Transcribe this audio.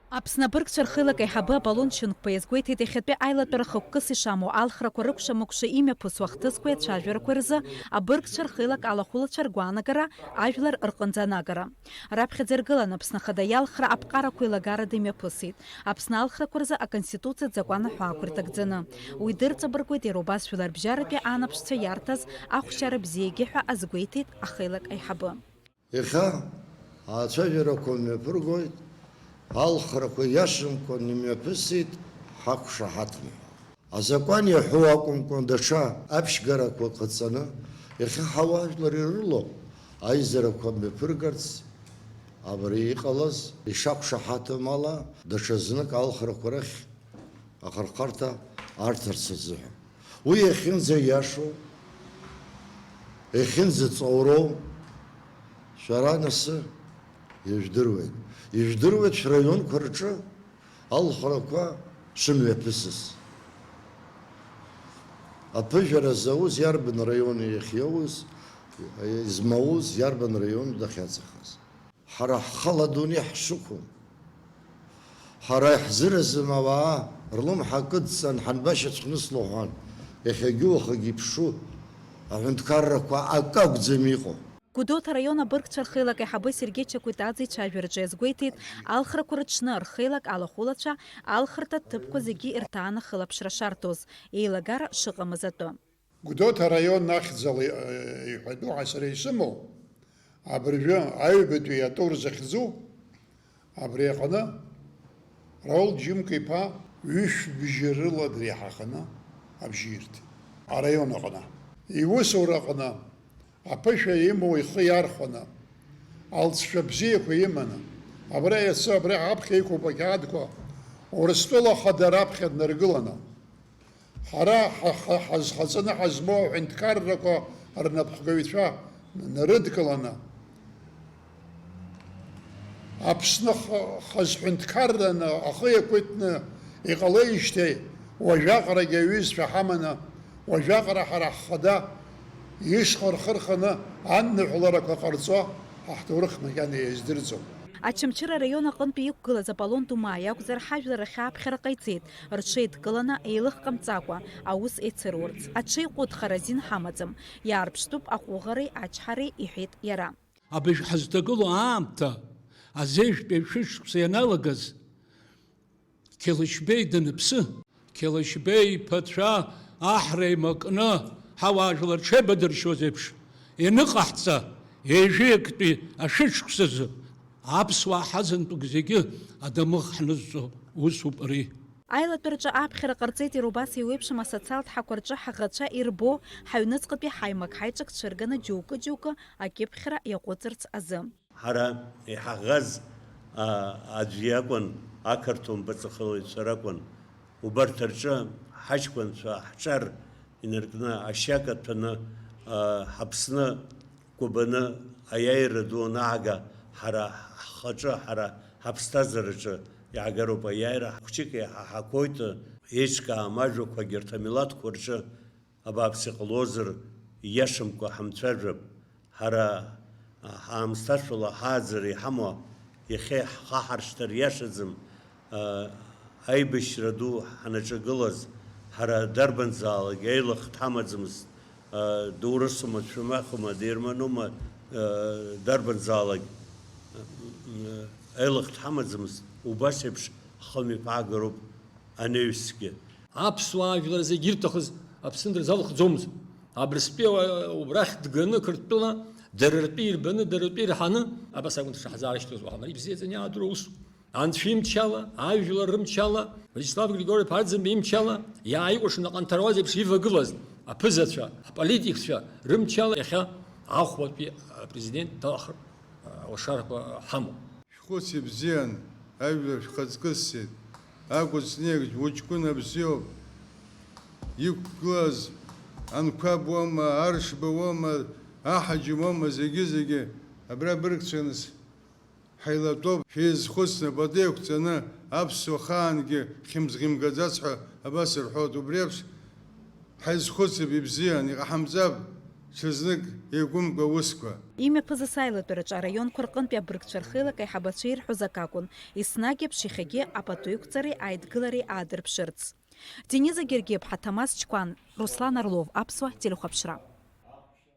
Аԥсны абыргцәа рхылак аиҳабы Аполлон Шьынқәба иазгәеиҭеит иахьатәи аилатәара хықәкыс ишамоу алхрақәа рыкәша-мыкәша имҩаԥысуа ахҭысқәеи ацәажәарақәа рзы абыргцәа рхылак алахәылацәа ргәаанагара, ажәлар рҟынӡа анагара. Раԥхьаӡа иргыланы Аԥсны Ахада иалхра апҟарақәа еилагарада имҩаԥысит. Аԥсны алхрақәа рзы аконституциатә закәан аҳәаақәа ирҭагӡаны. Уи дырҵабыргуеит иара убас жәларбжьаратәи анаԥшцәа иарҭаз ахәшьара бзиагьы ҳәа азгәеиҭеит ахеилак аиҳабы. Иахьа ацәажәарақәа мҩаԥыргоит. Алхрақәа иашамкәа имҩаԥысит ҳақәшаҳаҭны. Азакәан иаҳәо акәымкәа даҽа аԥшьгарақәа ҟаҵаны иахьа ҳауаажәлар ирылоуп аизарақәа мҩаԥыргарц абри иҟалаз ишақәшаҳаҭым ала даҽазнык алхрақәа рахь ахырхарҭа арҭарц азыҳәан. Уи иахьынӡаиашоу, иахьынӡаҵоуроу шәара насы ижәдыруеит. Ижәдыруеит шәраионқәа рҿы алхрақәа шымҩаԥысыз. Аԥыжәара зауз иарбан раион иахьиоуз, измауз иарбан раион дахьаҵахаз. Ҳара ҳхала адунеи ҳшықәым. Ҳара иҳзыразым ауаа рлымҳа кыдҵан ҳанбашьаҵәҟьны слаҳәан, иахьагьы уахагьы иԥшу аҳәынҭқаррақәа акы акәӡам иҟоу. Гәдоуҭа араион абыргцәа рхеилак аиҳабы Сергеи Чакәитаӡе ицәажәараҿы иазгәеиҭеит алхрақәа рыҽны рхеилак алахәылацәа алхырҭа ҭыԥқәа зегьы ирҭааны хылаԥшра шарҭоз, еилагара шыҟамыз атәы. Гәдоуҭа араион нахьӡала иҳәатәу ҳасара исымоу абыржәы аҩбатәи атәы рзахьӡу абри аҟны Раул Џьымка-иԥа ҩышә-бжьы рыла дреиҳаханы абжьирт араион аҟны. Иусура аҟны аԥышәа имоу ихы иархәаны, алҵшәа бзиақәа иманы, абра иацы абра аԥхьа иқәуп ақьаадқәа, Урыстәыла Ахада раԥхьа днаргыланы, ҳара ҳазхаҵаны ҳазмоу аҳәынҭқаррақәа рнапхгаҩцәа нарыдкыланы, Аԥсны хазҳәынҭқарраны ахы иакәытны иҟалеижьҭеи уажәаҟарагьы аҩызцәа ҳаманы, уажәаҟара ҳара ҳхада ишҟа рхырханы анныҳәларақәа ҟарҵо ҳаҳҭоурых макьана иаздырӡом. Ачамчыра араион аҟынтәи иқәгылаз Аполлон Тумаа иакәзар ҳажәлар ахь аԥхьара ҟаиҵеит, рҽеидкыланы еилыхҟамҵакәа аус еицырурц. Аҽеиҟәыҭхара азин ҳамаӡам. Иаарԥштәуп аҟәыӷареи ачҳареи, иҳәеит иара. Абыжә ҳазҭагылоу аамҭа азежәтәи шәышықәса ианалагаз Қьалышьбеи даныԥсы, Қьалышьбеи иԥацәа аҳра еимакны ҳауаажәлар рҽеибадыршьоз еиԥш ианыҟаҳҵа ежәиактәи ашәышықәсазы аԥсуаа ҳазынтәык зегьы адамыӷ ҳнызҵо усуп ари. Аилатәараҿы аԥхьара ҟарҵеит иара убас еиуеиԥшым асоциалтә-ҳақәа рҿы ҳаӷацәа ирбо ҳаҩныҵҟатәи ҳаимак-ҳаиҿак цәырганы џьоукы-џьоукы акьыԥхьра иаҟәыҵырц азы. Ҳара иҳаӷаз аӡәы иакәын, ақырҭуа мбаҵахылаҩцәа ракәын, убарҭ рҿы ҳаҷкәынцәа ҳҿар инаркны ашьак аҭәаны ҳаԥсны кәабаны аиааира ду анаага ҳара ҳхаҿы, ҳара ҳаԥсҭазаараҿы иаагароуп аиааира хәҷык иҳаҳақәоит, еиҿкаам ажәақәагьы рҭ амилаҭқәа рҿы абааԥс иҟалозар ииашамкәа ҳамцәажәап. Ҳара ҳаамсҭашәала ҳааӡара иҳамоу иахьа ҳхаҳаршҭыр иашаӡам аибашьра ду ҳанаҿагылаз ҳара дарбанзаалак еилых дҳамаӡамызт, доурысума, дшәамахума, деерманума, дарбанзаалак еилых дҳамаӡамызт, убас еиԥш ҳхымҩаԥаагароуп анаҩсгьы. Аԥсуаа жәлар зегьы ирҭахыз Аԥсны дырзалхӡомызт. Абрыскьтәи убрахь дганы Қырҭтәыла дара ртәы ирбаны, дара ртәы ираҳаны, абас акәын дшаҳзаарышьҭыз уаҳа ибзиаӡаны иаадыруа усуп. Анцәа имчала, ажәлар рымчала, Владислав Григорьевич Ардзынба имчала, иааикәыршаны аҟанҭаруаз еиԥш ивагылаз аԥызацәа, аполитикцәа рымчала иахьа ахәбатәи апрезидент далахар алашарақәа ҳамоуп. Шәхәыц ибзиан, ажәлар шәхаҵкысит, акәыцнеигь уҷкәына бзиоуп, иқәгылаз анқәаб уама, аршба уама, аҳаџьым уама, зегьы абра быргцәаныс ҳаилатәоуп, шәеизхәыцны пату еиқәҵаны аԥсуа хаангьы хьымӡӷ-имгаӡац ҳәа абас рҳәоит. Убри еиԥш ҳаизхәыцып ибзиан, иҟаҳамҵап ҽазнык еигәымкәа усқәа. Имҩаԥызас аилатәараҿ араионқәа рҟынтәи абыргцәа рхеилак аиҳабацәа ирҳәоз акакәын, еснагь еиԥш иахьагьы апату иқәҵареи аидгылареи аадырԥшырц. Дениза Гергиев, Ҭамас Чкәан, Руслан Орлов, Аԥсуа телехәаԥшра.